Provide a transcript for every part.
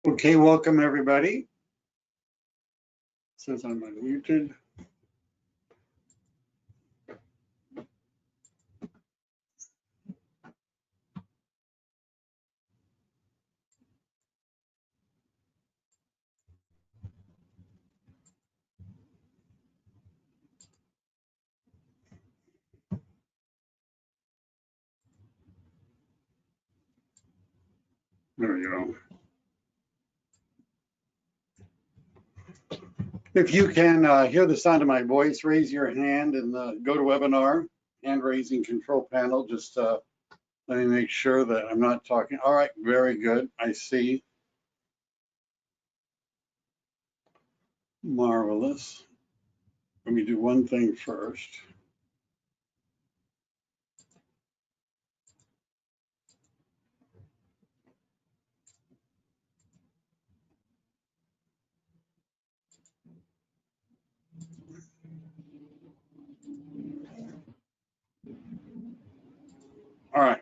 Okay, welcome everybody. It says I'm unmuted. There we go. If you can hear the sound of my voice, raise your hand and go to webinar, hand raising control panel. Just let me make sure that I'm not talking. All right, very good. I see. Marvelous. Let me do one thing first. All right.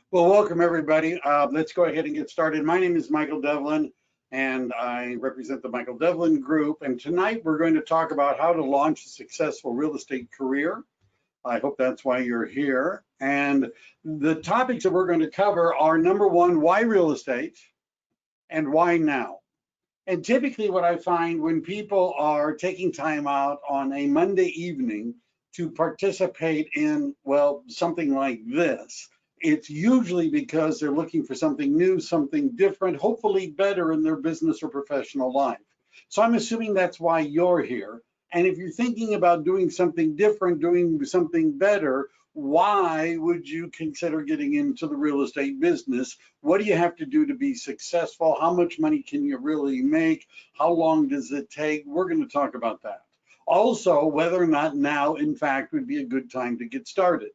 Well, welcome everybody. Let's go ahead and get started. My name is Michael Devlin, and I represent the Michael Devlin Group. And tonight we're going to talk about how to launch a successful real estate career. I hope that's why you're here. And the topics that we're going to cover are number one, why real estate and why now? And typically what I find when people are taking time out on a Monday evening to participate in, well, something like this, it's usually because they're looking for something new, something different, hopefully better in their business or professional life. So I'm assuming that's why you're here. And if you're thinking about doing something different, doing something better, why would you consider getting into the real estate business? What do you have to do to be successful? How much money can you really make? How long does it take? We're going to talk about that. Also, whether or not now, in fact, would be a good time to get started.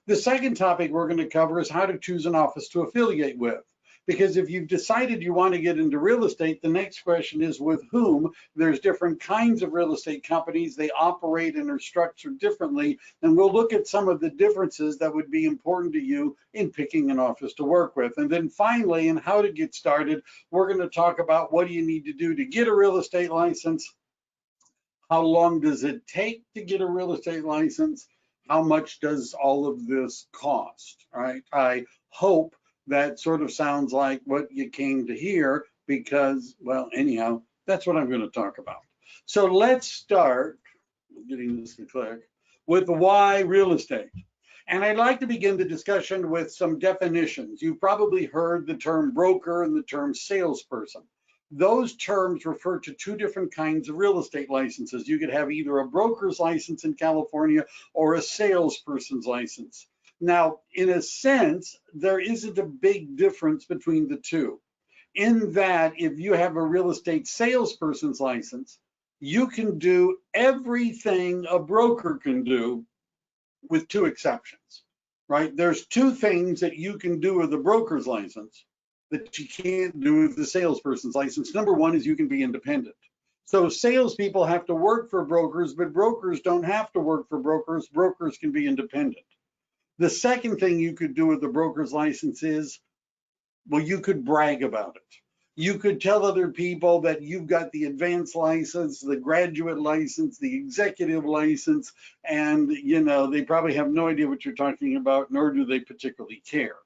The second topic we're going to cover is how to choose an office to affiliate with. Because if you've decided you want to get into real estate, the next question is with whom. There's different kinds of real estate companies. They operate and are structured differently. And we'll look at some of the differences that would be important to you in picking an office to work with. And then finally, in how to get started, we're going to talk about what do you need to do to get a real estate license? How long does it take to get a real estate license? How much does all of this cost? All right. I hope that sort of sounds like what you came to hear because, well, anyhow, that's what I'm going to talk about. So let's start getting this to click with why real estate. And I'd like to begin the discussion with some definitions. You've probably heard the term broker and the term salesperson. Those terms refer to two different kinds of real estate licenses. You could have either a broker's license in California or a salesperson's license. Now, in a sense, there isn't a big difference between the two, in that if you have a real estate salesperson's license, you can do everything a broker can do with two exceptions, right? There's two things that you can do with a broker's license that you can't do with the salesperson's license. Number one is you can be independent. So salespeople have to work for brokers, but brokers don't have to work for brokers. Brokers can be independent. The second thing you could do with the broker's license is, well, you could brag about it. You could tell other people that you've got the advanced license, the graduate license, the executive license, and they probably have no idea what you're talking about, nor do they particularly care.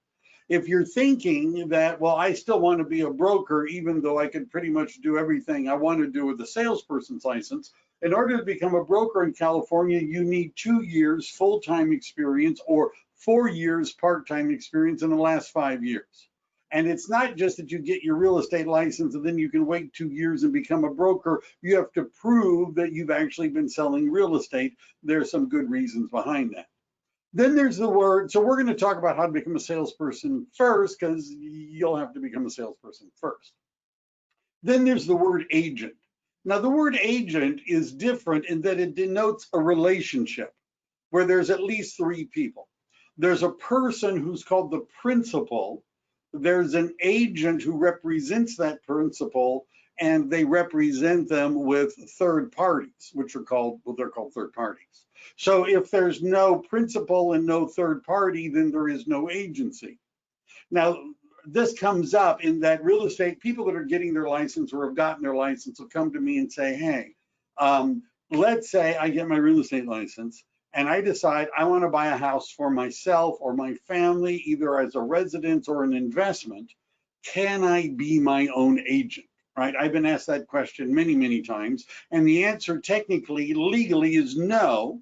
If you're thinking that, well, I still want to be a broker, even though I can pretty much do everything I want to do with a salesperson's license, in order to become a broker in California, you need 2 years full-time experience or 4 years part-time experience in the last 5 years. And it's not just that you get your real estate license and then you can wait 2 years and become a broker. You have to prove that you've actually been selling real estate. There's some good reasons behind that. Then there's the word. So we're going to talk about how to become a salesperson first, because you'll have to become a salesperson first. Then there's the word agent. Now, the word agent is different in that it denotes a relationship where there's at least 3 people. There's a person who's called the principal. There's an agent who represents that principal, and they represent them with third parties, which are called, well, they're called third parties. So if there's no principal and no third party, then there is no agency. Now, this comes up in that real estate people that are getting their license or have gotten their license will come to me and say, hey, let's say I get my real estate license and I decide I want to buy a house for myself or my family, either as a residence or an investment. Can I be my own agent? Right? I've been asked that question many, many times. And the answer technically, legally, is no.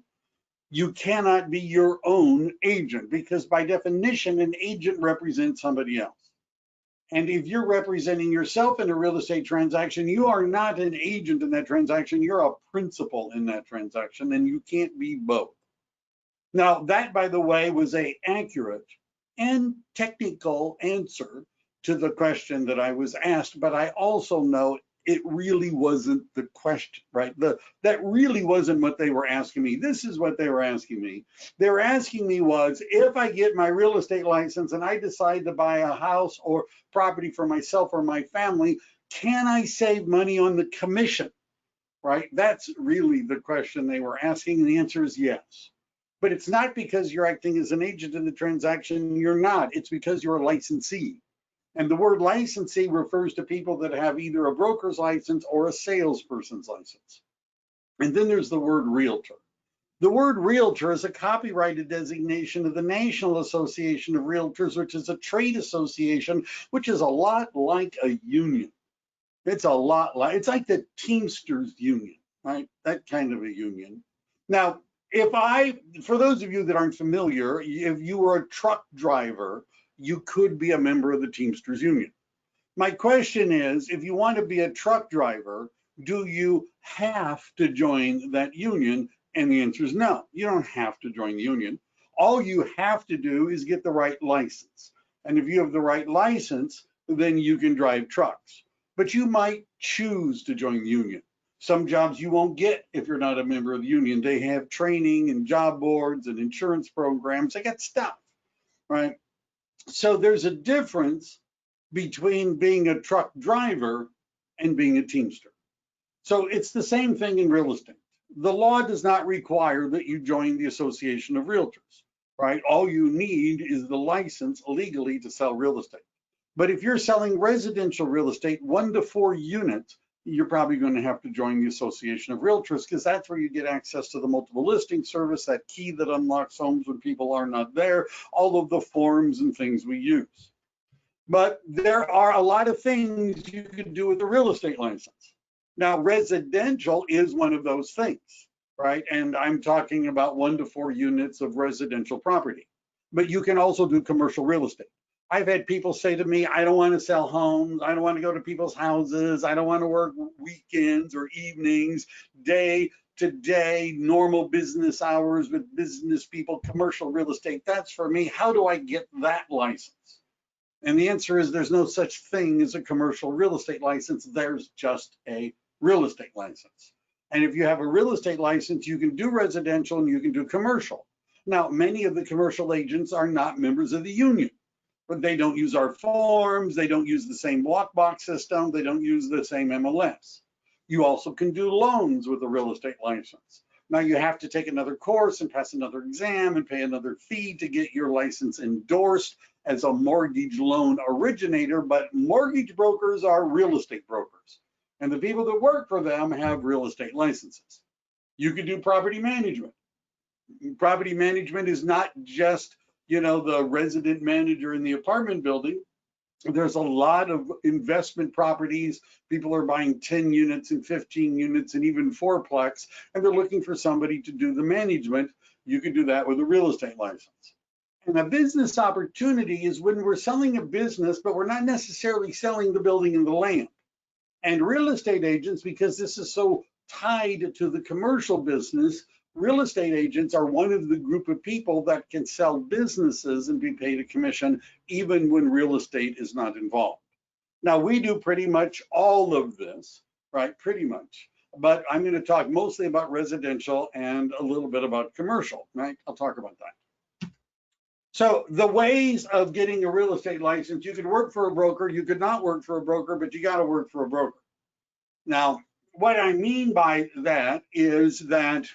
You cannot be your own agent because by definition, an agent represents somebody else. And if you're representing yourself in a real estate transaction, you are not an agent in that transaction. You're a principal in that transaction, and you can't be both. Now, that, by the way, was an accurate and technical answer to the question that I was asked, but I also know it really wasn't the question, right? That really wasn't what they were asking me. This is what they were asking me. They were asking me was, if I get my real estate license and I decide to buy a house or property for myself or my family, can I save money on the commission, right? That's really the question they were asking, and the answer is yes. But it's not because you're acting as an agent in the transaction, you're not. It's because you're a licensee. And the word licensee refers to people that have either a broker's license or a salesperson's license. And then there's the word realtor. The word realtor is a copyrighted designation of the National Association of Realtors, which is a trade association, which is a lot like a union. It's a lot like, it's like the Teamsters Union, right? That kind of a union. Now, for those of you that aren't familiar, if you were a truck driver, you could be a member of the Teamsters Union. My question is, if you want to be a truck driver, do you have to join that union? And the answer is no, you don't have to join the union. All you have to do is get the right license. And if you have the right license, then you can drive trucks. But you might choose to join the union. Some jobs you won't get if you're not a member of the union. They have training and job boards and insurance programs. They got stuff, right? So there's a difference between being a truck driver and being a Teamster. So it's the same thing in real estate. The law does not require that you join the Association of Realtors, right? All you need is the license legally to sell real estate. But if you're selling residential real estate, 1 to 4 units, you're probably going to have to join the Association of Realtors because that's where you get access to the multiple listing service, that key that unlocks homes when people are not there, all of the forms and things we use. But there are a lot of things you can do with a real estate license. Now, residential is one of those things, right? And I'm talking about 1 to 4 units of residential property. But you can also do commercial real estate. I've had people say to me, I don't want to sell homes. I don't want to go to people's houses. I don't want to work weekends or evenings, day to day, normal business hours with business people, commercial real estate. That's for me. How do I get that license? And the answer is there's no such thing as a commercial real estate license. There's just a real estate license. And if you have a real estate license, you can do residential and you can do commercial. Now, many of the commercial agents are not members of the union. But they don't use our forms, they don't use the same lockbox system, they don't use the same MLS. You also can do loans with a real estate license. Now you have to take another course and pass another exam and pay another fee to get your license endorsed as a mortgage loan originator, but mortgage brokers are real estate brokers. And the people that work for them have real estate licenses. You can do property management. Property management is not just the resident manager in the apartment building. There's a lot of investment properties. People are buying 10 units and 15 units and even fourplex, and they're looking for somebody to do the management. You can do that with a real estate license. And a business opportunity is when we're selling a business, but we're not necessarily selling the building and the land. And real estate agents, because this is so tied to the commercial business, real estate agents are one of the group of people that can sell businesses and be paid a commission even when real estate is not involved. Now, we do pretty much all of this, right? Pretty much. But I'm going to talk mostly about residential and a little bit about commercial, right? I'll talk about that. So the ways of getting a real estate license, you could work for a broker, you could not work for a broker, but you got to work for a broker. Now, what I mean by that is that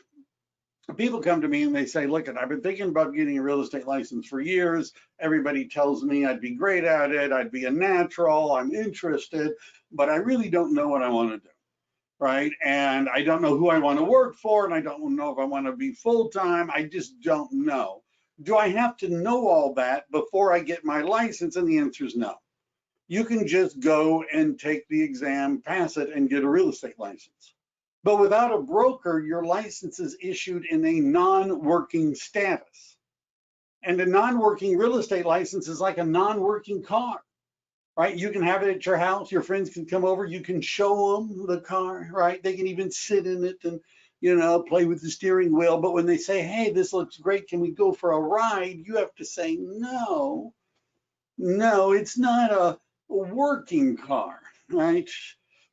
People come to me and they say, look, I've been thinking about getting a real estate license for years. Everybody tells me I'd be great at it. I'd be a natural. I'm interested, but I really don't know what I want to do. Right. And I don't know who I want to work for. And I don't know if I want to be full time. I just don't know. Do I have to know all that before I get my license? And the answer is no. You can just go and take the exam, pass it, and get a real estate license. But without a broker, your license is issued in a non-working status. And a non-working real estate license is like a non-working car, right? You can have it at your house. Your friends can come over. You can show them the car, right? They can even sit in it and, play with the steering wheel. But when they say, hey, this looks great, can we go for a ride? You have to say, no, it's not a working car, right?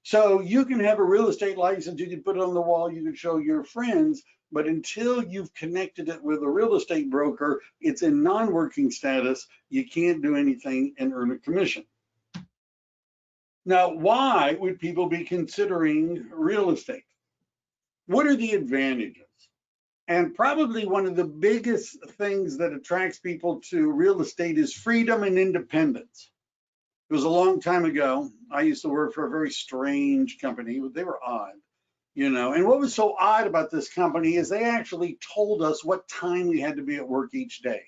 So you can have a real estate license, you can put it on the wall, you can show your friends, but until you've connected it with a real estate broker, it's in non-working status. You can't do anything and earn a commission. Now, why would people be considering real estate? What are the advantages? And probably one of the biggest things that attracts people to real estate is freedom and independence. It was a long time ago. I used to work for a very strange company. They were odd, And what was so odd about this company is they actually told us what time we had to be at work each day.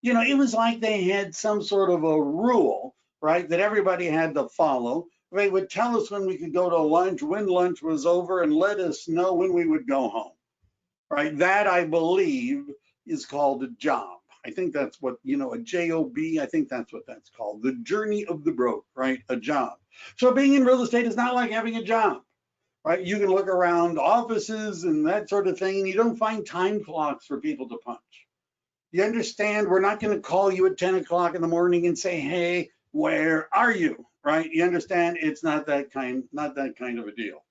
It was like they had some sort of a rule, right, that everybody had to follow. They would tell us when we could go to lunch, when lunch was over, and let us know when we would go home, right? That, I believe, is called a job. I think that's what, a job, I think that's what that's called. The journey of the broke, right? A job. So being in real estate is not like having a job, right? You can look around offices and that sort of thing, and you don't find time clocks for people to punch. You understand, we're not going to call you at 10 o'clock in the morning and say, hey, where are you, right? You understand, it's not that kind of a deal.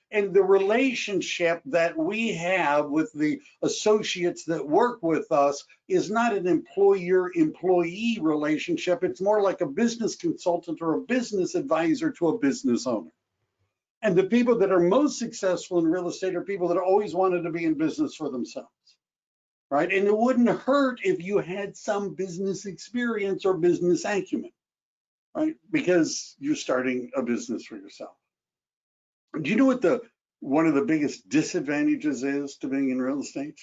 And the relationship that we have with the associates that work with us is not an employer-employee relationship. It's more like a business consultant or a business advisor to a business owner. And the people that are most successful in real estate are people that always wanted to be in business for themselves, right? And it wouldn't hurt if you had some business experience or business acumen, right? Because you're starting a business for yourself. Do you know what one of the biggest disadvantages is to being in real estate?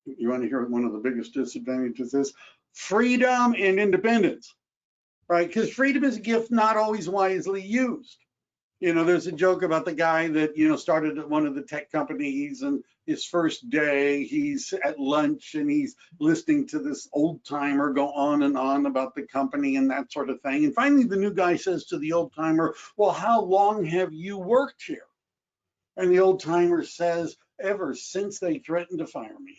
You want to hear what one of the biggest disadvantages is? Freedom and independence, right? Because freedom is a gift not always wisely used. There's a joke about the guy that, started at one of the tech companies, and his first day, he's at lunch and he's listening to this old timer go on and on about the company and that sort of thing. And finally, the new guy says to the old timer, well, how long have you worked here? And the old timer says, ever since they threatened to fire me.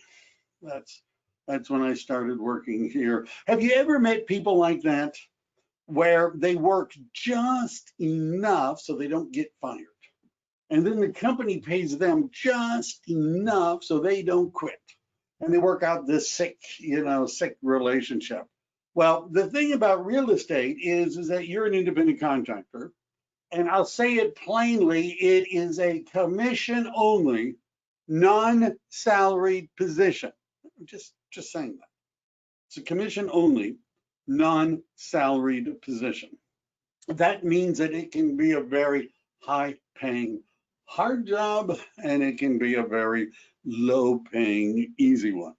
That's when I started working here. Have you ever met people like that, where they work just enough so they don't get fired? And then the company pays them just enough so they don't quit. And they work out this sick relationship. Well, the thing about real estate is that you're an independent contractor. And I'll say it plainly, it is a commission-only, non-salaried position. I'm just saying that. It's a commission-only, non-salaried position. That means that it can be a very high-paying, hard job, and it can be a very low-paying, easy one.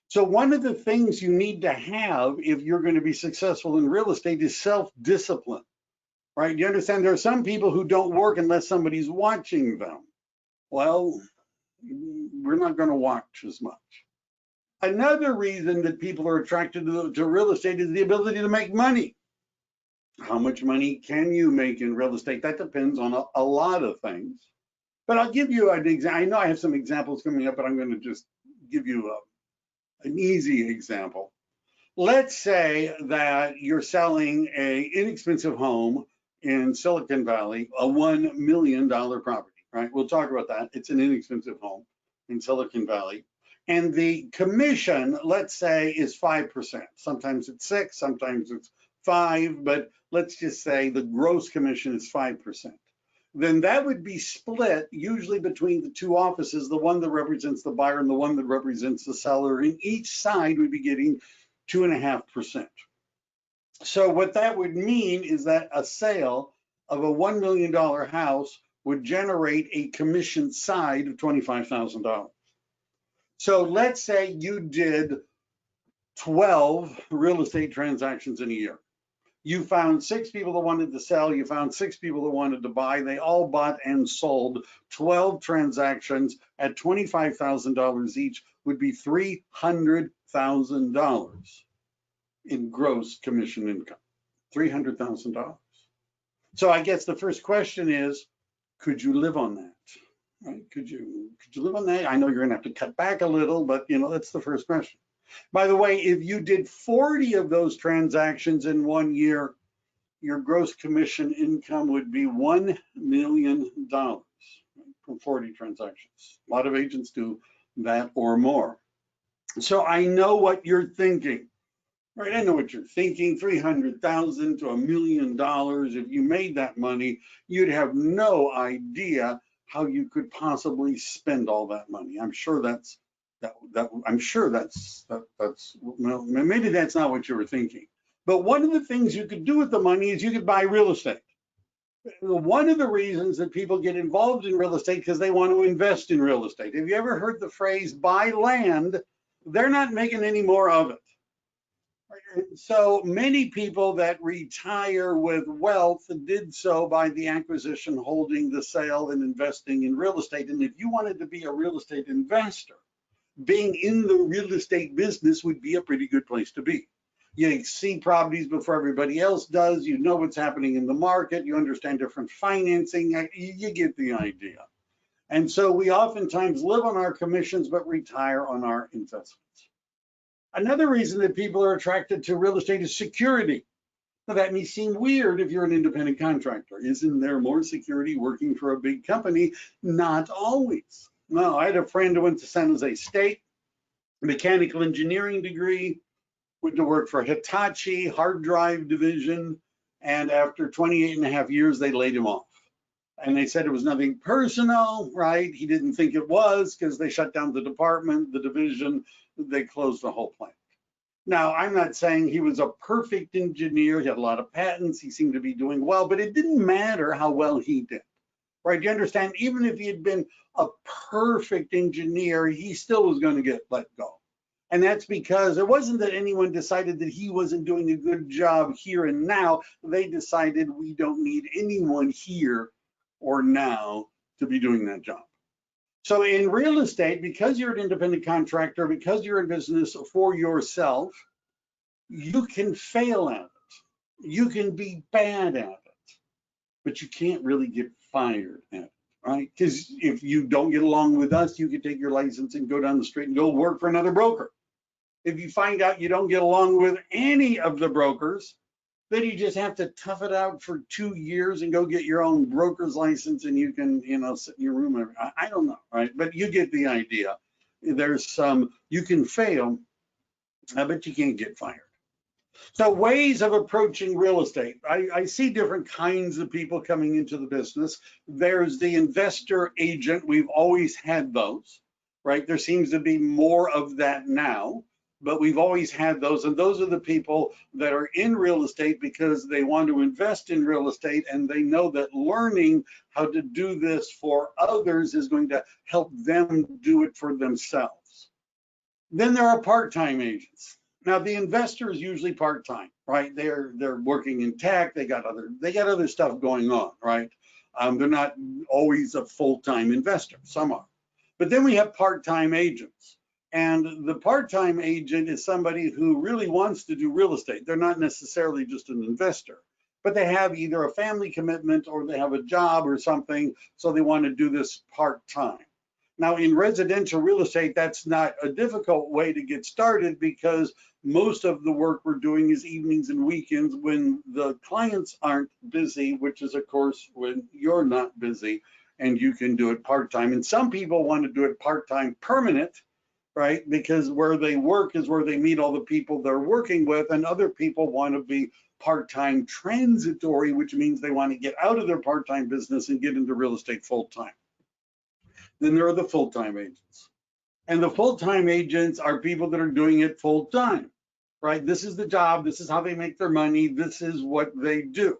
So one of the things you need to have if you're going to be successful in real estate is self-discipline. Right? You understand, there are some people who don't work unless somebody's watching them. Well, we're not going to watch as much. Another reason that people are attracted to real estate is the ability to make money. How much money can you make in real estate? That depends on a lot of things. But I'll give you an example. I know I have some examples coming up, but I'm going to just give you an easy example. Let's say that you're selling an inexpensive home in Silicon Valley, a $1 million property, right? We'll talk about that. It's an inexpensive home in Silicon Valley. And the commission, let's say, is 5%. Sometimes it's 6, sometimes it's 5, but let's just say the gross commission is 5%. then that would be split usually between the two offices, the one that represents the buyer and the one that represents the seller, and each side would be getting 2.5%. So what that would mean is that a sale of a $1 million house would generate a commission side of $25,000. So let's say you did 12 real estate transactions in a year. You found 6 people that wanted to sell, you found 6 people that wanted to buy, they all bought and sold. 12 transactions at $25,000 each would be $300,000 in gross commission income. $300,000. So I guess the first question is, could you live on that? Right? Could you live on that? I know you're gonna have to cut back a little, but that's the first question. By the way, if you did 40 of those transactions in 1 year, your gross commission income would be $1 million from 40 transactions. A lot of agents do that or more. So I know what you're thinking, right? I know what you're thinking. $300,000 to $1 million. If you made that money, you'd have no idea how you could possibly spend all that money. I'm sure that's well, maybe that's not what you were thinking. But one of the things you could do with the money is you could buy real estate. One of the reasons that people get involved in real estate because they want to invest in real estate. Have you ever heard the phrase buy land? They're not making any more of it. So many people that retire with wealth did so by the acquisition, holding, the sale, and investing in real estate. And if you wanted to be a real estate investor, being in the real estate business would be a pretty good place to be. You see properties before everybody else does. You know what's happening in the market. You understand different financing. You get the idea. And so we oftentimes live on our commissions, but retire on our investments. Another reason that people are attracted to real estate is security. Now, that may seem weird if you're an independent contractor. Isn't there more security working for a big company? Not always. No, I had a friend who went to San Jose State, mechanical engineering degree, went to work for Hitachi, hard drive division, and after 28.5 years, they laid him off. And they said it was nothing personal, right? He didn't think it was because they shut down the department, the division, they closed the whole plant. Now, I'm not saying he was a perfect engineer. He had a lot of patents. He seemed to be doing well, but it didn't matter how well he did. Right, you understand, even if he had been a perfect engineer, he still was going to get let go. And that's because it wasn't that anyone decided that he wasn't doing a good job here and now. They decided we don't need anyone here or now to be doing that job. So in real estate, because you're an independent contractor, because you're in business for yourself, you can fail at it. You can be bad at it, but you can't really get fired at it, right? Because if you don't get along with us, you can take your license and go down the street and go work for another broker. If you find out you don't get along with any of the brokers, then you just have to tough it out for 2 years and go get your own broker's license, and you can, sit in your room. I don't know, right? But you get the idea. There's you can fail, but you can't get fired. So ways of approaching real estate. I see different kinds of people coming into the business. There's the investor agent. We've always had those, right? There seems to be more of that now, but we've always had those. And those are the people that are in real estate because they want to invest in real estate and they know that learning how to do this for others is going to help them do it for themselves. Then there are part-time agents. Now, the investor is usually part-time, right? They're working in tech. They got other stuff going on, right? They're not always a full-time investor. Some are. But then we have part-time agents. And the part-time agent is somebody who really wants to do real estate. They're not necessarily just an investor, but they have either a family commitment or they have a job or something, so they want to do this part-time. Now, in residential real estate, that's not a difficult way to get started because most of the work we're doing is evenings and weekends when the clients aren't busy, which is, of course, when you're not busy and you can do it part-time. And some people want to do it part-time permanent, right? Because where they work is where they meet all the people they're working with, and other people want to be part-time transitory, which means they want to get out of their part-time business and get into real estate full-time. Then there are the full-time agents. And the full-time agents are people that are doing it full-time, right? This is the job. This is how they make their money. This is what they do,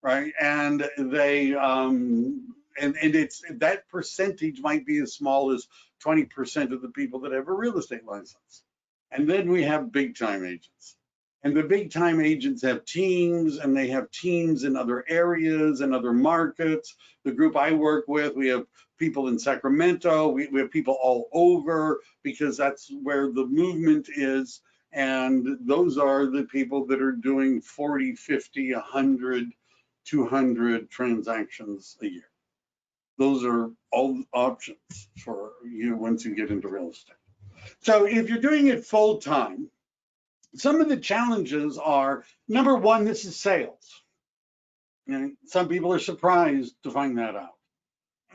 right? And they, and it's that percentage might be as small as 20% of the people that have a real estate license. And then we have big-time agents. And the big-time agents have teams, and they have teams in other areas and other markets. The group I work with, we have people in Sacramento, we have people all over, because that's where the movement is. And those are the people that are doing 40, 50, 100, 200 transactions a year. Those are all options for you once you get into real estate. So if you're doing it full time, some of the challenges are, number one, this is sales. And some people are surprised to find that out.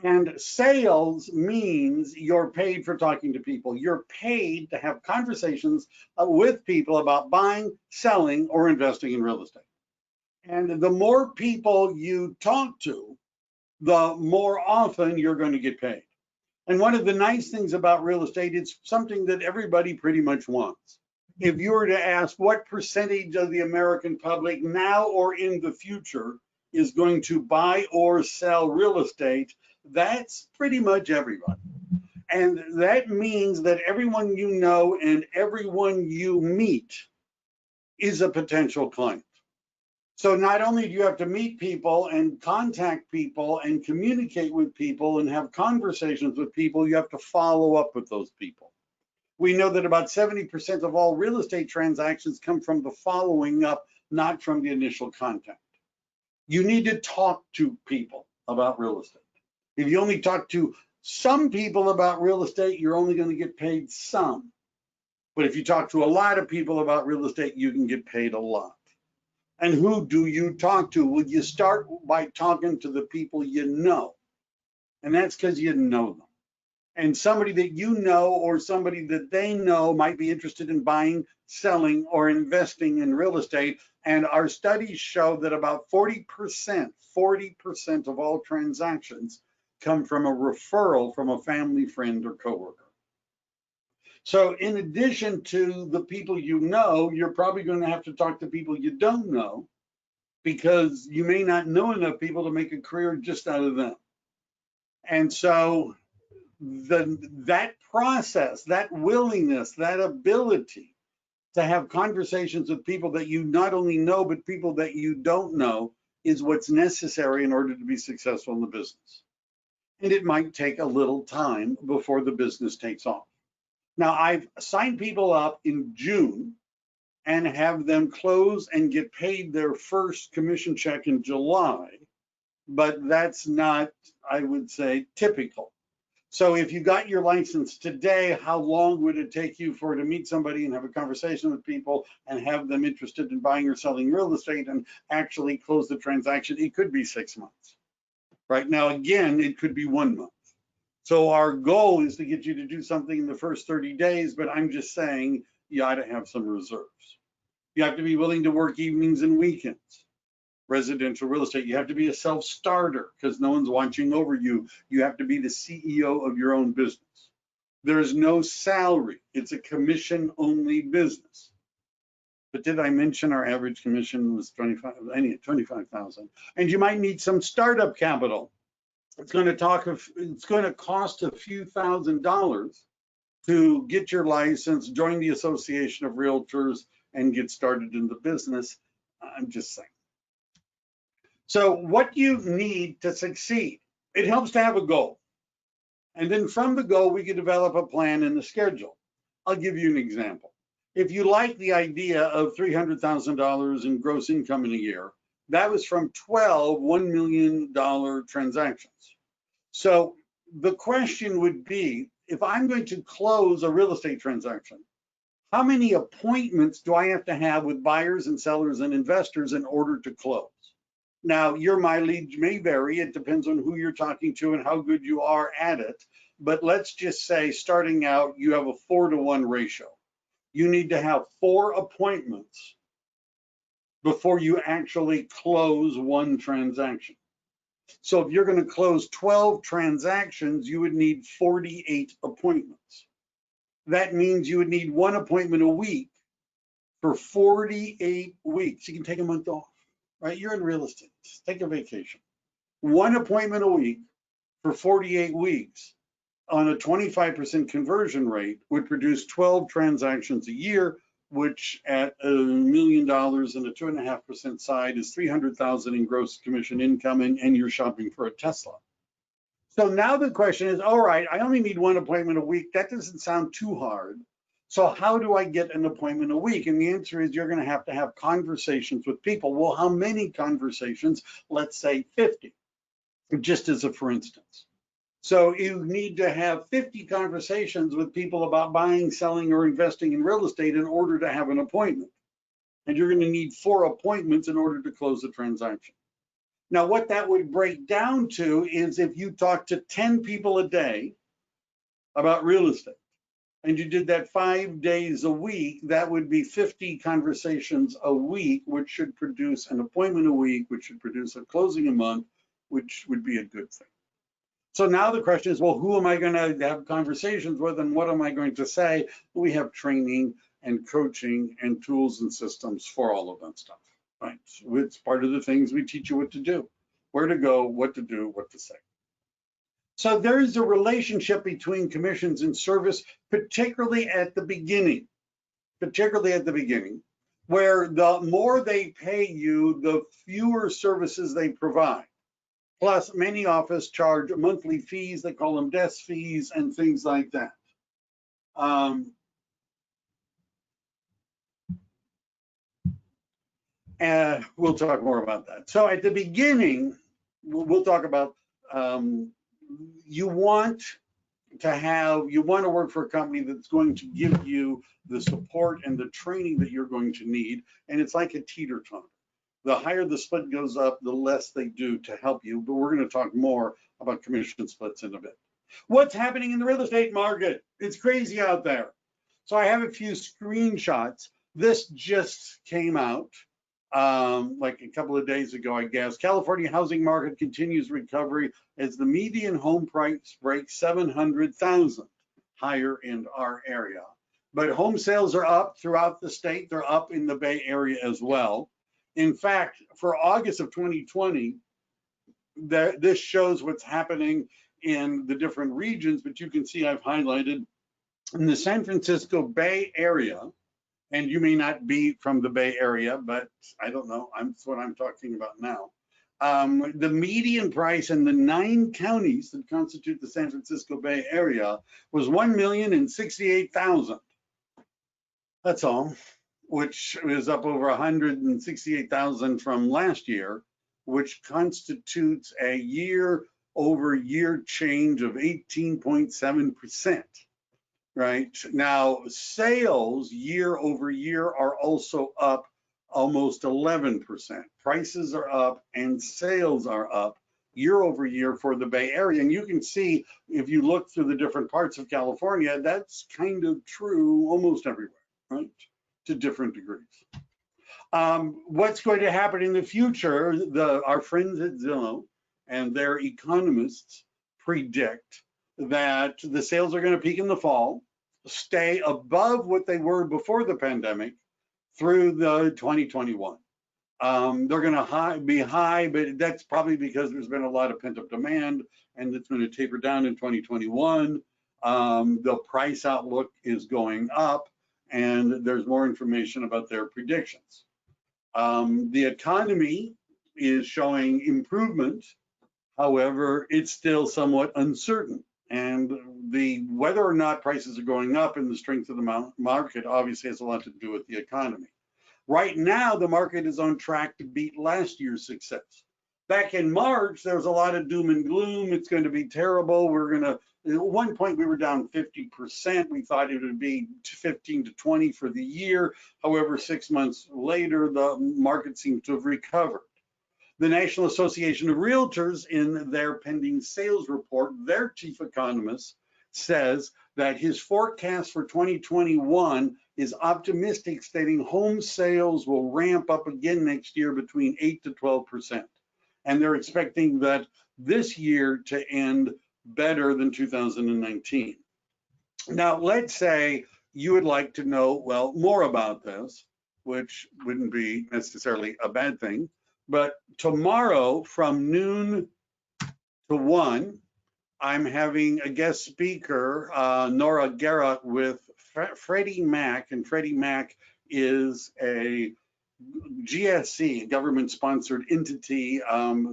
And sales means you're paid for talking to people. You're paid to have conversations with people about buying, selling, or investing in real estate. And the more people you talk to, the more often you're going to get paid. And one of the nice things about real estate, it's something that everybody pretty much wants. If you were to ask what percentage of the American public now or in the future is going to buy or sell real estate, that's pretty much everybody. And that means that everyone you know and everyone you meet is a potential client. So not only do you have to meet people and contact people and communicate with people and have conversations with people, you have to follow up with those people. We know that about 70% of all real estate transactions come from the following up, not from the initial contact. You need to talk to people about real estate. If you only talk to some people about real estate, you're only going to get paid some. But if you talk to a lot of people about real estate, you can get paid a lot. And who do you talk to? Well, you start by talking to the people you know. And that's because you know them. And somebody that you know or somebody that they know might be interested in buying, selling, or investing in real estate. And our studies show that about 40% of all transactions come from a referral from a family, friend, or coworker. So in addition to the people you know, you're probably going to have to talk to people you don't know, because you may not know enough people to make a career just out of them. And so that process, that willingness, that ability to have conversations with people that you not only know, but people that you don't know, is what's necessary in order to be successful in the business. And it might take a little time before the business takes off. Now, I've signed people up in June and have them close and get paid their first commission check in July, but that's not, I would say, typical. So if you got your license today, how long would it take you to meet somebody and have a conversation with people and have them interested in buying or selling real estate and actually close the transaction? It could be 6 months. Right now, again, it could be 1 month. So our goal is to get you to do something in the first 30 days, but I'm just saying you ought to have some reserves. You have to be willing to work evenings and weekends. Residential real estate, you have to be a self-starter because no one's watching over you. You have to be the CEO of your own business. There's no salary. It's a commission-only business. But did I mention our average commission was 25,000? And you might need some startup capital. It's going to cost a few $1,000s to get your license, join the Association of Realtors, and get started in the business. I'm just saying. So what you need to succeed, it helps to have a goal. And then from the goal, we can develop a plan and a schedule. I'll give you an example. If you like the idea of $300,000 in gross income in a year, that was from 12 $1 million transactions. So the question would be, if I'm going to close a real estate transaction, how many appointments do I have to have with buyers and sellers and investors in order to close? Now, your mileage may vary. It depends on who you're talking to and how good you are at it. But let's just say starting out, you have a 4-to-1 ratio. You need to have 4 appointments before you actually close one transaction. So if you're going to close 12 transactions, you would need 48 appointments. That means you would need one appointment a week for 48 weeks. You can take a month off, right? You're in real estate. Take a vacation. One appointment a week for 48 weeks on a 25% conversion rate would produce 12 transactions a year, which at $1 million and a 2.5% side is $300,000 in gross commission income, and you're shopping for a Tesla. So now the question is, all right, I only need one appointment a week. That doesn't sound too hard. So how do I get an appointment a week? And the answer is you're going to have conversations with people. Well, how many conversations? Let's say 50, just as a for instance. So you need to have 50 conversations with people about buying, selling, or investing in real estate in order to have an appointment. And you're going to need 4 appointments in order to close a transaction. Now, what that would break down to is if you talk to 10 people a day about real estate, and you did that 5 days a week, that would be 50 conversations a week, which should produce an appointment a week, which should produce a closing a month, which would be a good thing. So now the question is, well, who am I going to have conversations with and what am I going to say? We have training and coaching and tools and systems for all of that stuff, right? So it's part of the things we teach you what to do, where to go, what to do, what to say. So there's a relationship between commissions and service, particularly at the beginning, where the more they pay you, the fewer services they provide. Plus, many offices charge monthly fees, they call them desk fees and things like that. And we'll talk more about that. So at the beginning, we'll talk about you want to work for a company that's going to give you the support and the training that you're going to need. And it's like a teeter-totter. The higher the split goes up, the less they do to help you. But we're going to talk more about commission splits in a bit. What's happening in the real estate market? It's crazy out there. So I have a few screenshots. This just came out like a couple of days ago, I guess. California housing market continues recovery as the median home price breaks 700,000 higher in our area. But home sales are up throughout the state. They're up in the Bay Area as well. In fact, for August of 2020, this shows what's happening in the different regions, but you can see I've highlighted in the San Francisco Bay Area, and you may not be from the Bay Area, but I don't know, that's what I'm talking about now. The median price in the 9 counties that constitute the San Francisco Bay Area was $1,068,000. That's all, which is up over 168,000 from last year, which constitutes a year-over-year change of 18.7%. Right now, sales year over year are also up almost 11%. Prices are up and sales are up year over year for the Bay Area. And you can see if you look through the different parts of California, that's kind of true almost everywhere, right? To different degrees. What's going to happen in the future? Our friends at Zillow and their economists predict that the sales are going to peak in the fall, stay above what they were before the pandemic through the 2021. They're going to be high, but that's probably because there's been a lot of pent-up demand and it's going to taper down in 2021. The price outlook is going up and there's more information about their predictions. The economy is showing improvement. However, it's still somewhat uncertain. And whether or not prices are going up and the strength of the market obviously has a lot to do with the economy. Right now, the market is on track to beat last year's success. Back in March, there was a lot of doom and gloom. It's going to be terrible. At one point, we were down 50%. We thought it would be 15 to 20 for the year. However, 6 months later, the market seems to have recovered. The National Association of Realtors, in their pending sales report, their chief economist says that his forecast for 2021 is optimistic, stating home sales will ramp up again next year between 8 to 12%. And they're expecting that this year to end better than 2019. Now, let's say you would like to know, well, more about this, which wouldn't be necessarily a bad thing. But tomorrow from noon to 1, I'm having a guest speaker, Nora Garrett, with Freddie Mac. And Freddie Mac is a GSE, a government-sponsored entity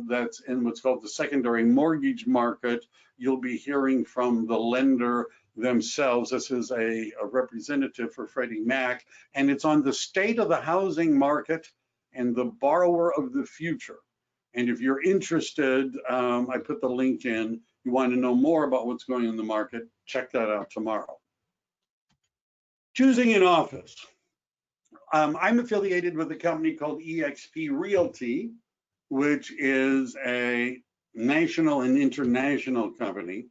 that's in what's called the secondary mortgage market. You'll be hearing from the lender themselves. This is a representative for Freddie Mac, and it's on the state of the housing market and the borrower of the future. And if you're interested, I put the link in. You want to know more about what's going on in the market, check that out tomorrow. Choosing an office. I'm affiliated with a company called eXp Realty, which is a national and international company.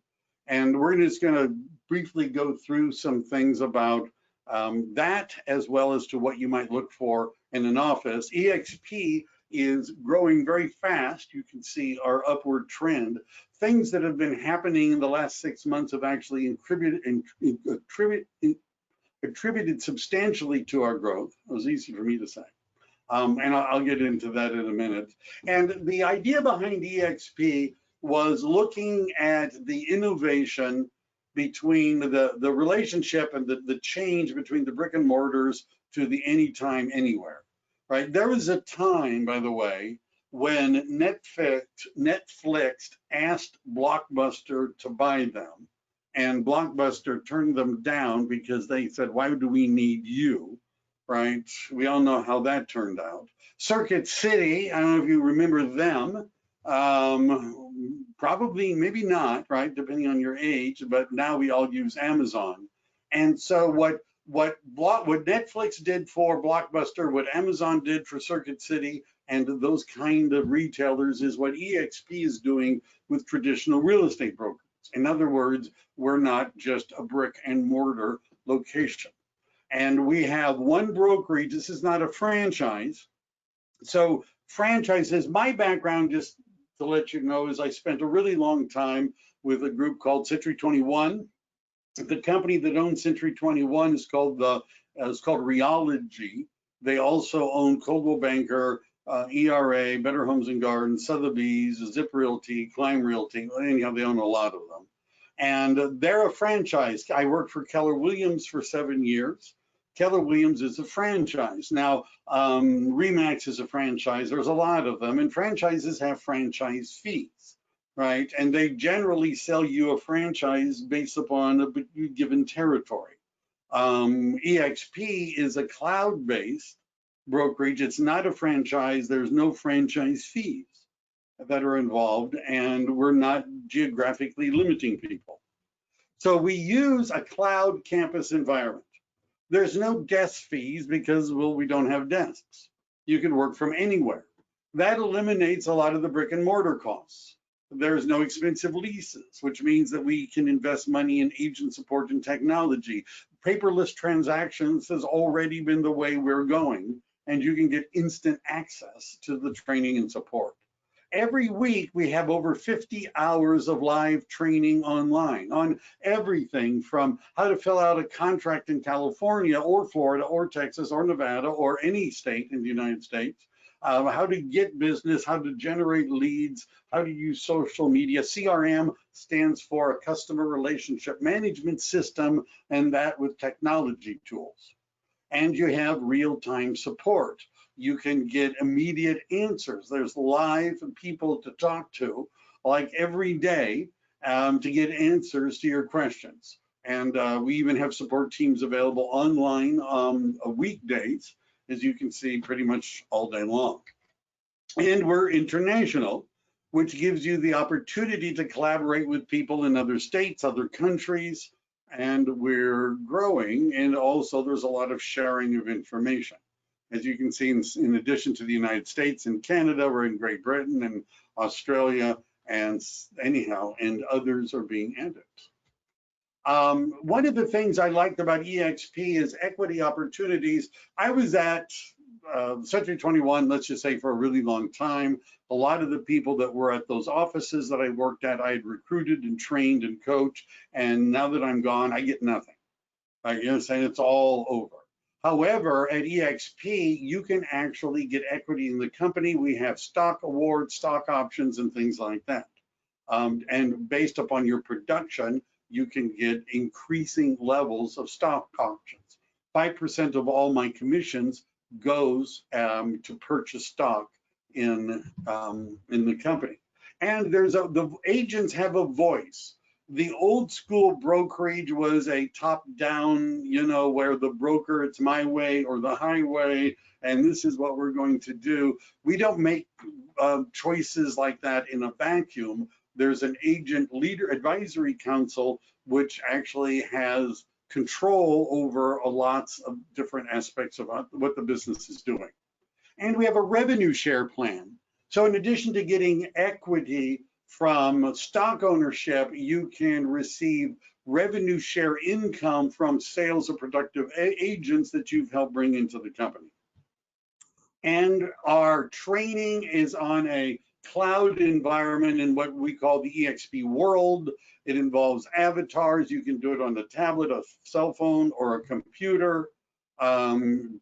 And we're just going to briefly go through some things about that, as well as to what you might look for in an office. eXp is growing very fast. You can see our upward trend. Things that have been happening in the last 6 months have actually attributed substantially to our growth. It was easy for me to say. And I'll get into that in a minute. And the idea behind eXp was looking at the innovation between the relationship and the change between the brick and mortars to the anytime, anywhere, right? There was a time, by the way, when Netflix asked Blockbuster to buy them, and Blockbuster turned them down because they said, why do we need you, right? We all know how that turned out. Circuit City, I don't know if you remember them, probably, maybe not, right, depending on your age, but now we all use Amazon. And so what Netflix did for Blockbuster, what Amazon did for Circuit City, and those kind of retailers is what eXp is doing with traditional real estate brokers. In other words, we're not just a brick and mortar location. And we have one brokerage. This is not a franchise. So franchises, my background, just to let you know, is I spent a really long time with a group called Century 21. The company that owns Century 21 is called Reology. They also own Coldwell Banker, ERA, Better Homes and Gardens, Sotheby's, Zip Realty, Climb Realty. Anyhow, they own a lot of them. And they're a franchise. I worked for Keller Williams for 7 years. Keller Williams is a franchise. Now, Remax is a franchise. There's a lot of them, and franchises have franchise fees, right? And they generally sell you a franchise based upon a given territory. eXp is a cloud-based brokerage. It's not a franchise. There's no franchise fees that are involved, and we're not geographically limiting people. So we use a cloud campus environment. There's no desk fees because, well, we don't have desks. You can work from anywhere. That eliminates a lot of the brick and mortar costs. There's no expensive leases, which means that we can invest money in agent support and technology. Paperless transactions has already been the way we're going, and you can get instant access to the training and support. Every week, we have over 50 hours of live training online on everything from how to fill out a contract in California or Florida or Texas or Nevada or any state in the United States, how to get business, how to generate leads, how to use social media. CRM stands for a customer relationship management system, and that with technology tools. And you have real-time support. You can get immediate answers. There's live people to talk to, like every day, to get answers to your questions. And we even have support teams available online weekdays, as you can see, pretty much all day long. And we're international, which gives you the opportunity to collaborate with people in other states, other countries, and we're growing. And also there's a lot of sharing of information. As you can see, in addition to the United States and Canada, we're in Great Britain and Australia, and anyhow, and others are being added. One of the things I liked about EXP is equity opportunities. I was at Century 21, let's just say, for a really long time. A lot of the people that were at those offices that I worked at, I had recruited and trained and coached. And now that I'm gone, I get nothing. Right? You know what I'm saying? It's all over. However, at EXP, you can actually get equity in the company. We have stock awards, stock options, and things like that. And based upon your production, you can get increasing levels of stock options. 5% of all my commissions goes to purchase stock in the company. And the agents have a voice. The old school brokerage was a top-down, you know, where the broker, it's my way or the highway, and this is what we're going to do. We don't make choices like that in a vacuum. There's an agent leader advisory council, which actually has control over lots of different aspects of what the business is doing. And we have a revenue share plan. So in addition to getting equity from stock ownership, you can receive revenue share income from sales of productive agents that you've helped bring into the company. And our training is on a cloud environment in what we call the EXP world. It involves avatars. You can do it on a tablet, a cell phone, or a computer.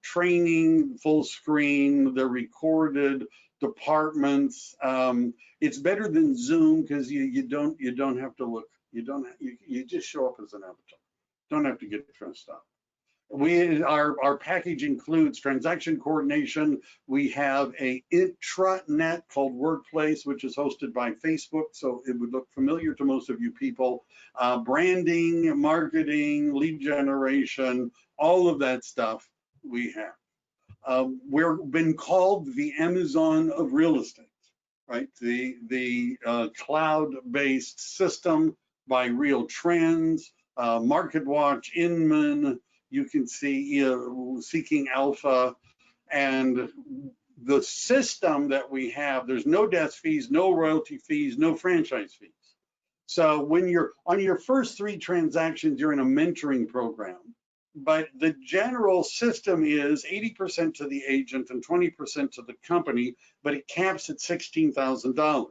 Training, full screen, they're recorded, departments. It's better than Zoom because you don't have to look. You just show up as an avatar. Don't have to get dressed up. Our package includes transaction coordination. We have a intranet called Workplace, which is hosted by Facebook, so it would look familiar to most of you people. Branding, marketing, lead generation, all of that stuff we have. We've been called the Amazon of real estate, right? The cloud-based system by Real Trends, MarketWatch, Inman. You can see Seeking Alpha, and the system that we have, there's no desk fees, no royalty fees, no franchise fees. So when you're on your first 3 transactions, you're in a mentoring program, but the general system is 80% to the agent and 20% to the company, but it caps at $16,000.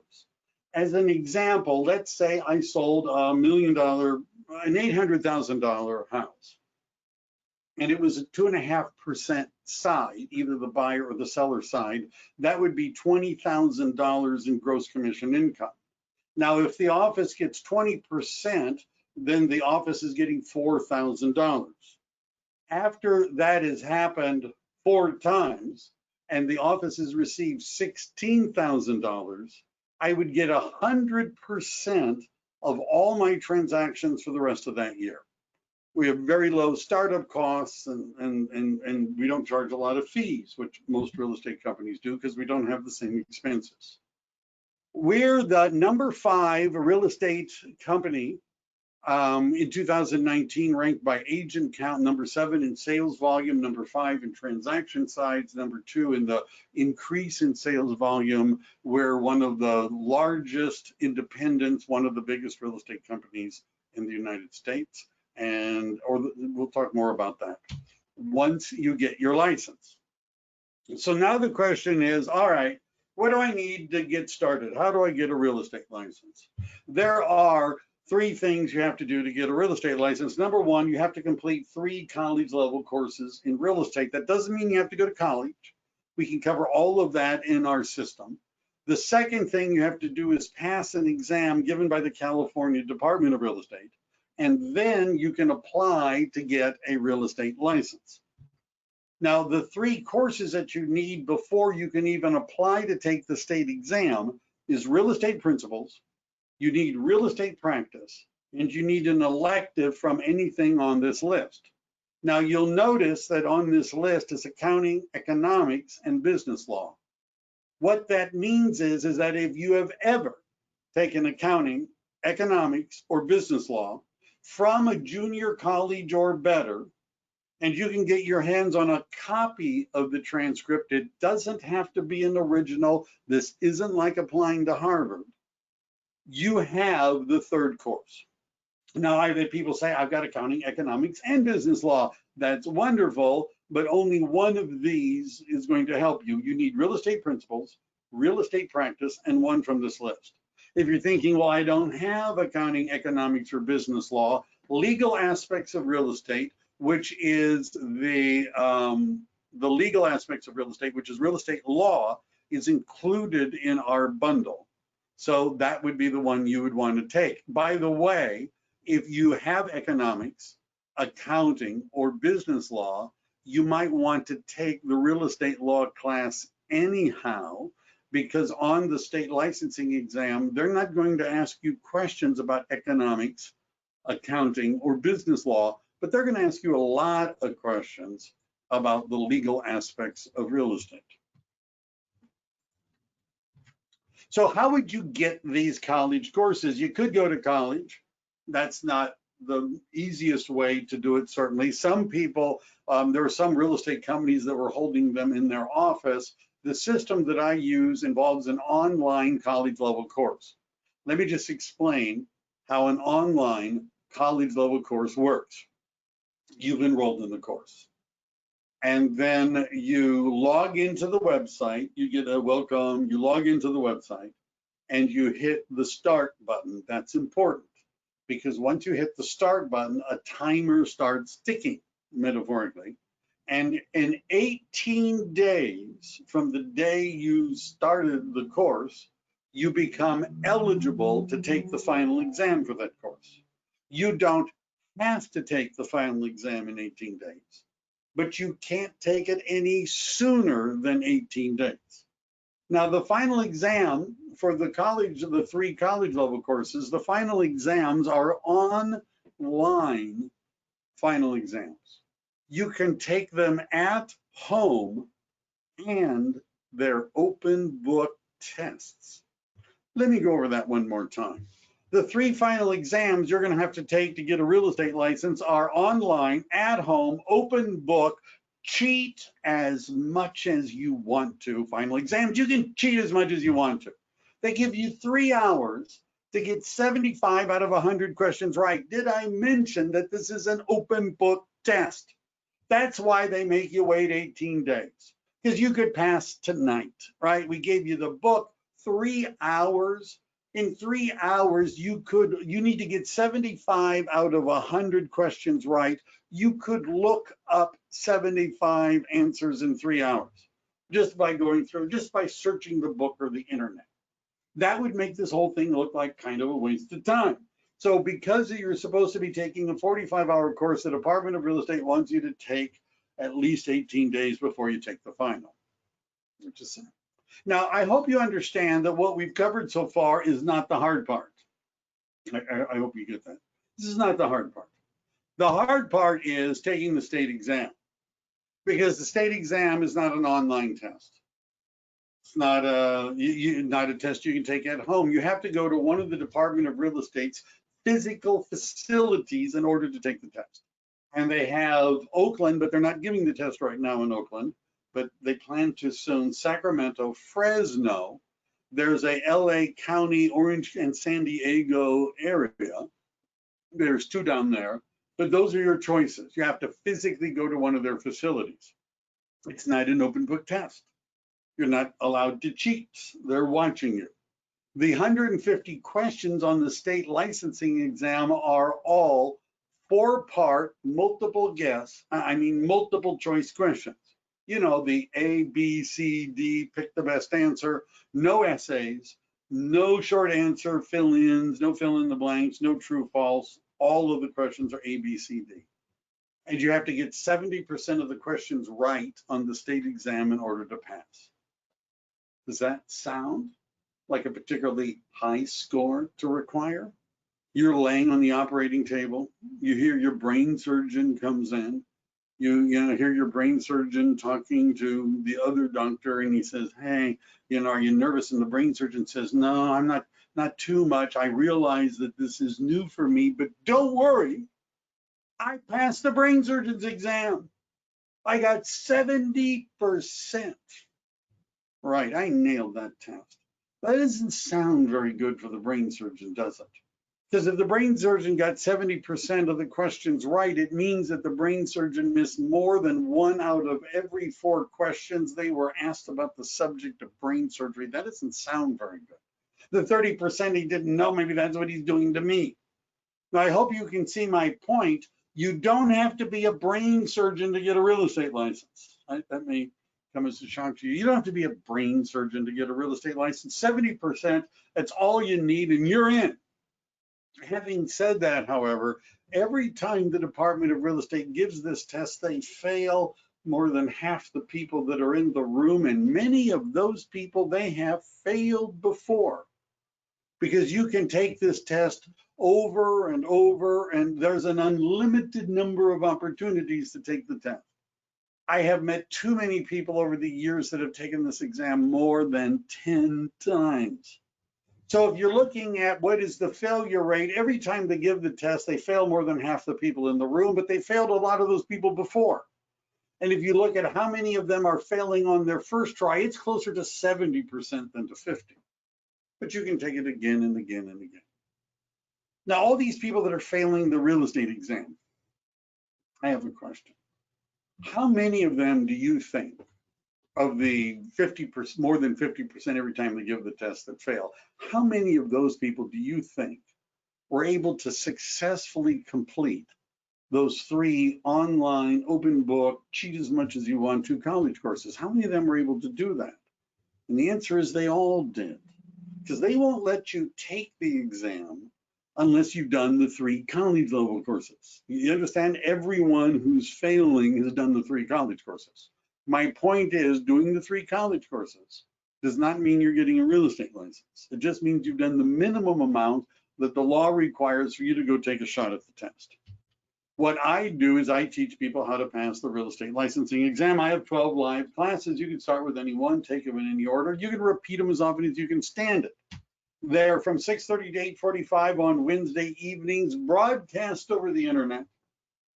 As an example, let's say I sold an $800,000 house. And it was a 2.5% side, either the buyer or the seller side. That would be $20,000 in gross commission income. Now, if the office gets 20%, then the office is getting $4,000. After that has happened 4 times and the office has received $16,000, I would get 100% of all my transactions for the rest of that year. We have very low startup costs and we don't charge a lot of fees, which most real estate companies do because we don't have the same expenses. We're the #5 real estate company in 2019, ranked by agent count, #7 in sales volume, #5 in transaction size, #2 in the increase in sales volume. We're one of the largest independents, one of the biggest real estate companies in the United States. We'll talk more about that once you get your license. So now the question is, all right, what do I need to get started? How do I get a real estate license? There are 3 things you have to do to get a real estate license. #1, you have to complete 3 college level courses in real estate. That doesn't mean you have to go to college. We can cover all of that in our system. The second thing you have to do is pass an exam given by the California Department of Real Estate, and then you can apply to get a real estate license. Now, the 3 courses that you need before you can even apply to take the state exam is real estate principles, you need real estate practice, and you need an elective from anything on this list. Now, you'll notice that on this list is accounting, economics, and business law. What that means is that if you have ever taken accounting, economics, or business law from a junior college or better, and you can get your hands on a copy of the transcript, it doesn't have to be an original. This isn't like applying to Harvard. You have the 3rd course. Now, I've had people say, I've got accounting, economics, and business law. That's wonderful, but only one of these is going to help you. You need real estate principles, real estate practice, and one from this list. If you're thinking, well, I don't have accounting, economics, or business law, legal aspects of real estate, which is the legal aspects of real estate, which is real estate law, is included in our bundle. So that would be the one you would want to take. By the way, if you have economics, accounting, or business law, you might want to take the real estate law class anyhow, because on the state licensing exam, they're not going to ask you questions about economics, accounting, or business law, but they're going to ask you a lot of questions about the legal aspects of real estate. So how would you get these college courses? You could go to college. That's not the easiest way to do it, certainly. Some people, there are some real estate companies that were holding them in their office. The system that I use involves an online college level course. Let me just explain how an online college level course works. You've enrolled in the course, and then you log into the website. You get a welcome, you log into the website, and you hit the start button. That's important, because once you hit the start button, a timer starts ticking, metaphorically. And in 18 days from the day you started the course, you become eligible to take the final exam for that course. You don't have to take the final exam in 18 days, but you can't take it any sooner than 18 days. Now, the final exam for the college, the 3 college level courses, the final exams are online final exams. You can take them at home, and they're open book tests. Let me go over that one more time. The 3 final exams you're going to have to take to get a real estate license are online, at home, open book. Cheat as much as you want to. Final exams, you can cheat as much as you want to. They give you 3 hours to get 75 out of 100 questions right. Did I mention that this is an open book test? That's why they make you wait 18 days, because you could pass tonight, right? We gave you the book, 3 hours. In 3 hours, you need to get 75 out of 100 questions right. You could look up 75 answers in 3 hours just by going through, just by searching the book or the internet. That would make this whole thing look like kind of a waste of time. So because you're supposed to be taking a 45-hour course, the Department of Real Estate wants you to take at least 18 days before you take the final, which is sad. Now, I hope you understand that what we've covered so far is not the hard part. I hope you get that. This is not the hard part. The hard part is taking the state exam, because the state exam is not an online test. It's not not a test you can take at home. You have to go to one of the Department of Real Estate's physical facilities in order to take the test. And they have Oakland, but they're not giving the test right now in Oakland, but they plan to soon. Sacramento, Fresno. There's a LA County, Orange and San Diego area. There's 2 down there, but those are your choices. You have to physically go to one of their facilities. It's not an open book test. You're not allowed to cheat. They're watching you. The 150 questions on the state licensing exam are all 4-part multiple choice questions. You know, the A, B, C, D, pick the best answer, no essays, no short answer fill-ins, no fill in the blanks, no true, false. All of the questions are A, B, C, D. And you have to get 70% of the questions right on the state exam in order to pass. Does that sound like a particularly high score to require? You're laying on the operating table. You hear your brain surgeon comes in. You hear your brain surgeon talking to the other doctor, and he says, "Hey, are you nervous?" And the brain surgeon says, "No, I'm not too much. I realize that this is new for me, but don't worry. I passed the brain surgeon's exam. I got 70%. Right, I nailed that test." That doesn't sound very good for the brain surgeon, does it? Because if the brain surgeon got 70% of the questions right, it means that the brain surgeon missed more than 1 out of every 4 questions they were asked about the subject of brain surgery. That doesn't sound very good. The 30% he didn't know, maybe that's what he's doing to me. Now, I hope you can see my point. You don't have to be a brain surgeon to get a real estate license. That may come as a shock to you. You don't have to be a brain surgeon to get a real estate license. 70%, that's all you need, and you're in. Having said that, however, every time the Department of Real Estate gives this test, they fail more than half the people that are in the room, and many of those people, they have failed before. Because you can take this test over and over, and there's an unlimited number of opportunities to take the test. I have met too many people over the years that have taken this exam more than 10 times. So if you're looking at what is the failure rate, every time they give the test, they fail more than half the people in the room, but they failed a lot of those people before. And if you look at how many of them are failing on their first try, it's closer to 70% than to 50. But you can take it again and again and again. Now, all these people that are failing the real estate exam, I have a question. How many of them do you think, of the 50%, more than 50% every time they give the test that fail, how many of those people do you think were able to successfully complete those 3 online, open book, cheat as much as you want to college courses? How many of them were able to do that? And the answer is they all did. Because they won't let you take the exam unless you've done the 3 college level courses. You understand? Everyone who's failing has done the 3 college courses. My point is, doing the 3 college courses does not mean you're getting a real estate license. It just means you've done the minimum amount that the law requires for you to go take a shot at the test. What I do is I teach people how to pass the real estate licensing exam. I have 12 live classes. You can start with any one, take them in any order. You can repeat them as often as you can stand it. They're from 6:30 to 8:45 on Wednesday evenings, broadcast over the internet,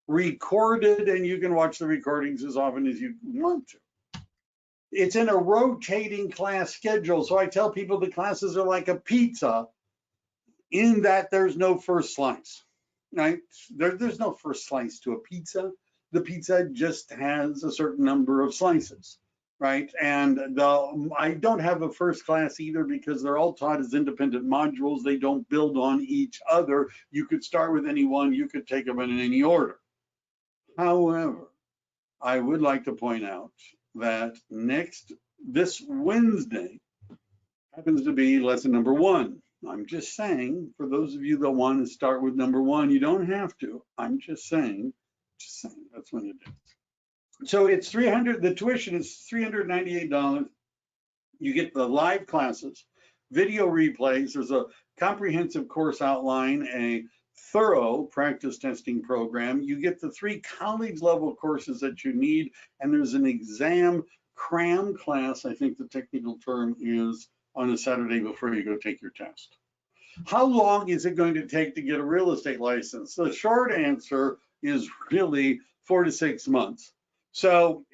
recorded, and you can watch the recordings as often as you want to. It's in a rotating class schedule. So I tell people the classes are like a pizza in that there's no first slice. Right? There's no first slice to a pizza. The pizza just has a certain number of slices, right? And I don't have a first class either because they're all taught as independent modules. They don't build on each other. You could start with any one, you could take them in any order. However, I would like to point out that this Wednesday happens to be lesson number 1. I'm just saying, for those of you that want to start with number 1, you don't have to. I'm just saying that's when it is. So it's the tuition is $398. You get the live classes, video replays. There's a comprehensive course outline, a thorough practice testing program. You get the 3 college level courses that you need, and there's an exam cram class, I think the technical term is, on a Saturday before you go take your test. How long is it going to take to get a real estate license? The short answer is really 4 to 6 months. So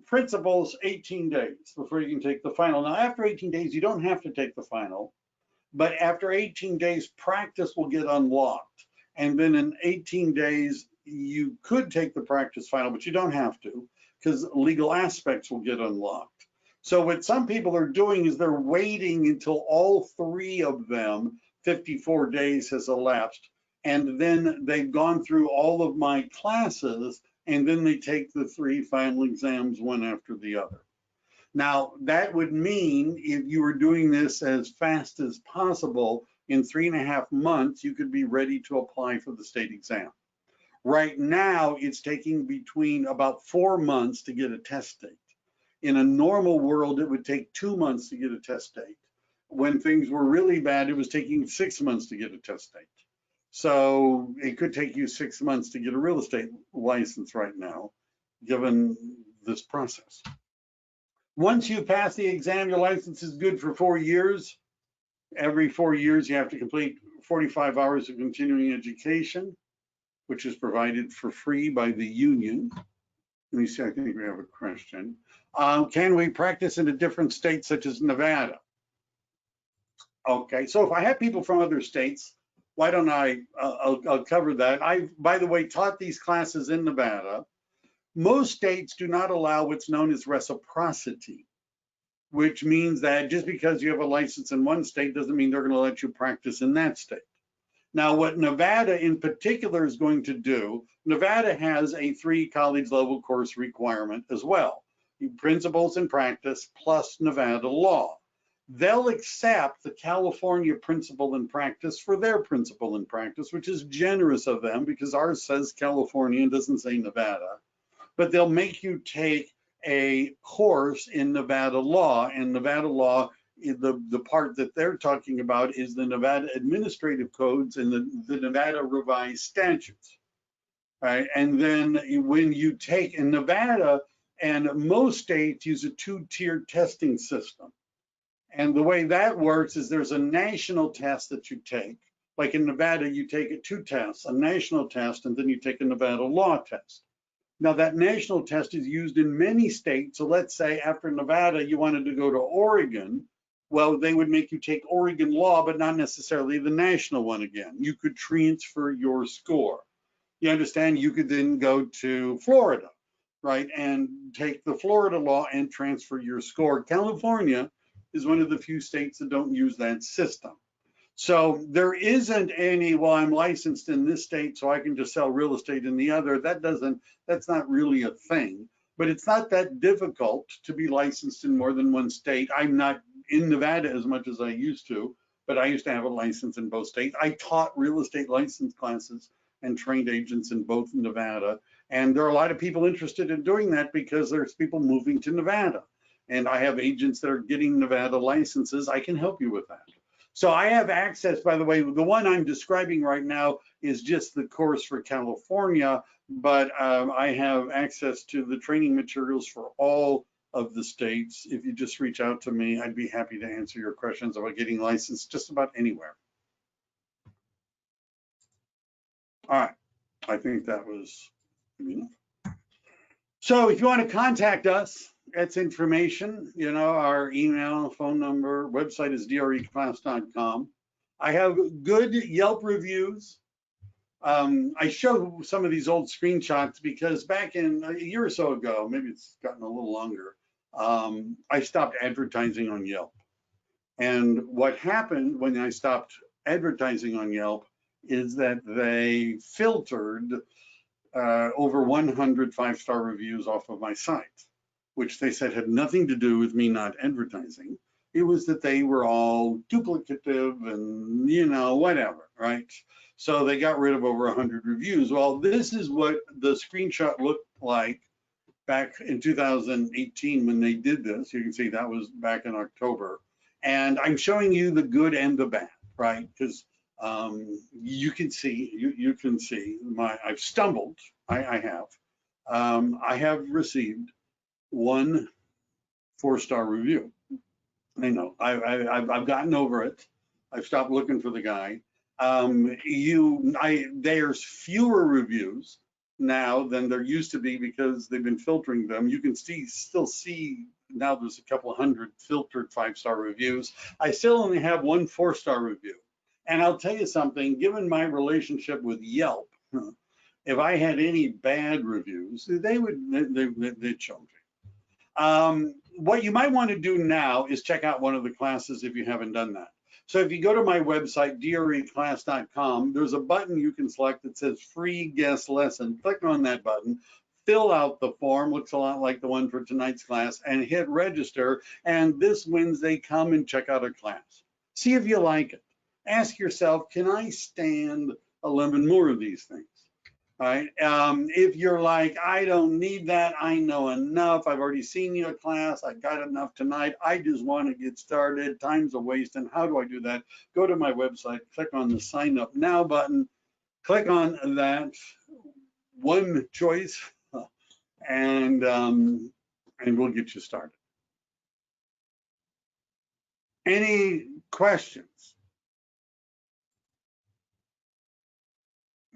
principles 18 days before you can take the final. Now, after 18 days, you don't have to take the final, but after 18 days, practice will get unlocked. And then in 18 days, you could take the practice final, but you don't have to because legal aspects will get unlocked. So what some people are doing is they're waiting until all 3 of them, 54 days has elapsed, and then they've gone through all of my classes, and then they take the 3 final exams one after the other. Now, that would mean if you were doing this as fast as possible, in 3.5 months, you could be ready to apply for the state exam. Right now, it's taking between about 4 months to get a test date. In a normal world, it would take 2 months to get a test date. When things were really bad, it was taking 6 months to get a test date. So it could take you 6 months to get a real estate license right now, given this process. Once you pass the exam, your license is good for 4 years. Every 4 years, you have to complete 45 hours of continuing education, which is provided for free by the union. Let me see, I think we have a question. Can we practice in a different state such as Nevada? Okay, so if I have people from other states, why don't I'll cover that. I, by the way, taught these classes in Nevada. Most states do not allow what's known as reciprocity, which means that just because you have a license in one state doesn't mean they're going to let you practice in that state. Now, what Nevada in particular is going to do, Nevada has a 3 college level course requirement as well, principles and practice plus Nevada law. They'll accept the California principle and practice for their principle and practice, which is generous of them because ours says California and doesn't say Nevada. But they'll make you take a course in Nevada law, and Nevada law, the part that they're talking about is the Nevada administrative codes and the Nevada revised statutes. Right? And then when you take in Nevada, and most states use a 2-tiered testing system. And the way that works is there's a national test that you take. Like in Nevada, you take 2 tests, a national test, and then you take a Nevada law test. Now that national test is used in many states. So let's say after Nevada, you wanted to go to Oregon. Well, they would make you take Oregon law, but not necessarily the national one again. You could transfer your score. You understand? You could then go to Florida, right? And take the Florida law and transfer your score. California is one of the few states that don't use that system. So there isn't any, well, I'm licensed in this state, so I can just sell real estate in the other. That's not really a thing. But it's not that difficult to be licensed in more than one state. I'm not in Nevada as much as I used to, but I used to have a license in both states. I taught real estate license classes and trained agents in both Nevada. And there are a lot of people interested in doing that because there's people moving to Nevada. And I have agents that are getting Nevada licenses. I can help you with that. So I have access, by the way, the one I'm describing right now is just the course for California, but I have access to the training materials for all of the states. If you just reach out to me, I'd be happy to answer your questions about getting licensed just about anywhere. All right, I think that was enough. So if you want to contact us, that's information, our email, phone number, website is dreclass.com. I have good Yelp reviews. I show some of these old screenshots because back in a year or so ago, maybe it's gotten a little longer, I stopped advertising on Yelp. And what happened when I stopped advertising on Yelp is that they filtered over 100 5-star reviews off of my site, which they said had nothing to do with me not advertising. It was that they were all duplicative and, whatever, right? So they got rid of over 100 reviews. Well, this is what the screenshot looked like back in 2018 when they did this. You can see that was back in October. And I'm showing you the good and the bad, right? Because you can see I've stumbled. I have received 1 4-star review. I know I've gotten over it. I've stopped looking for the guy. There's fewer reviews now than there used to be because they've been filtering them. You can still see now there's a couple of hundred filtered 5-star reviews. I still only have 1 4-star review. And I'll tell you something, given my relationship with Yelp, if I had any bad reviews, they'd show me. What you might want to do now is check out one of the classes if you haven't done that. So if you go to my website, dreclass.com, there's a button you can select that says free guest lesson. Click on that button, fill out the form, looks a lot like the one for tonight's class, and hit register. And this Wednesday, come and check out a class. See if you like it. Ask yourself, can I stand 11 more of these things? All right. If you're like, I don't need that, I know enough, I've already seen you at class, I got enough tonight, I just want to get started, time's a waste, and how do I do that? Go to my website, click on the sign up now button, click on that one choice, and we'll get you started. Any questions?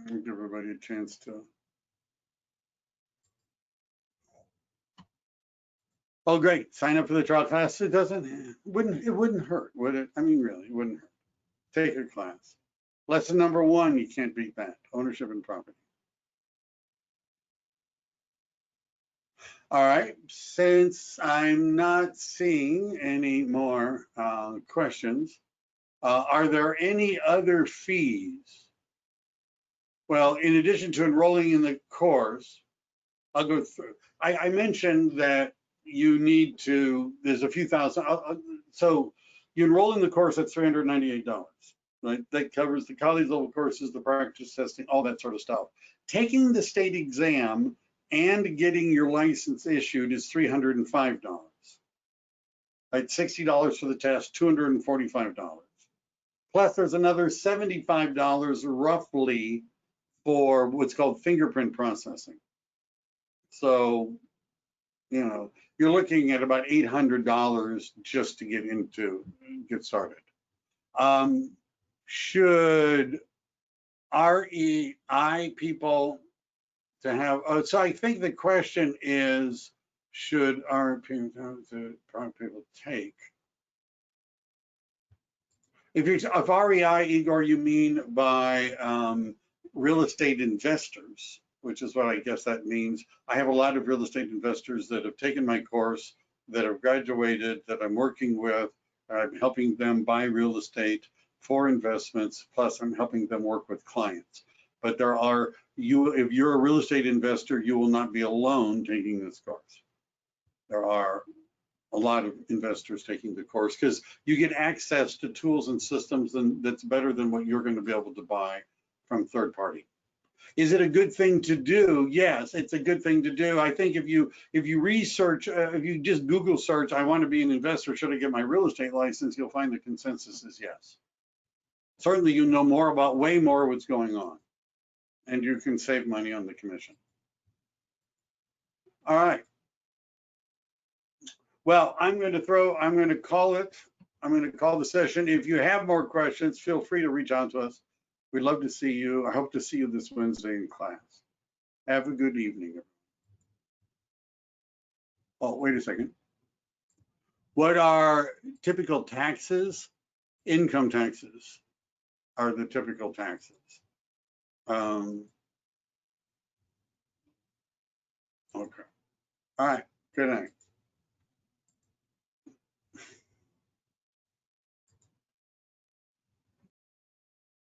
I'll give everybody a chance to. Oh, great! Sign up for the trial class. It wouldn't hurt, would it? I mean, really, it wouldn't hurt. Take a class. Lesson number one, you can't beat that, ownership and property. All right, since I'm not seeing any more questions, are there any other fees? Well, in addition to enrolling in the course, I'll go through. I mentioned that you need to, there's a few thousand, so you enroll in the course at $398, right? That covers the college level courses, the practice testing, all that sort of stuff. Taking the state exam and getting your license issued is $305. Right, $60 for the test, $245. Plus there's another $75 roughly for what's called fingerprint processing. So, you know, you're looking at about $800 just to get started. Should REI people to have, so I think the question is, should people take? If REI, Igor, you mean by real estate investors, which is what I guess that means. I have a lot of real estate investors that have taken my course, that have graduated, that I'm working with. I'm helping them buy real estate for investments, plus I'm helping them work with clients. But there are, if you're a real estate investor, you will not be alone taking this course. There are a lot of investors taking the course because you get access to tools and systems that's better than what you're going to be able to buy from third party. Is it a good thing to do? Yes, it's a good thing to do. I think if you research, if you just Google search, I want to be an investor, should I get my real estate license? You'll find the consensus is yes. Certainly you know more about, way more what's going on, and you can save money on the commission. All right. Well, I'm going to call the session. If you have more questions, feel free to reach out to us. We'd love to see you. I hope to see you this Wednesday in class. Have a good evening. Oh, wait a second. What are typical taxes? Income taxes are the typical taxes. Okay. All right. Good night.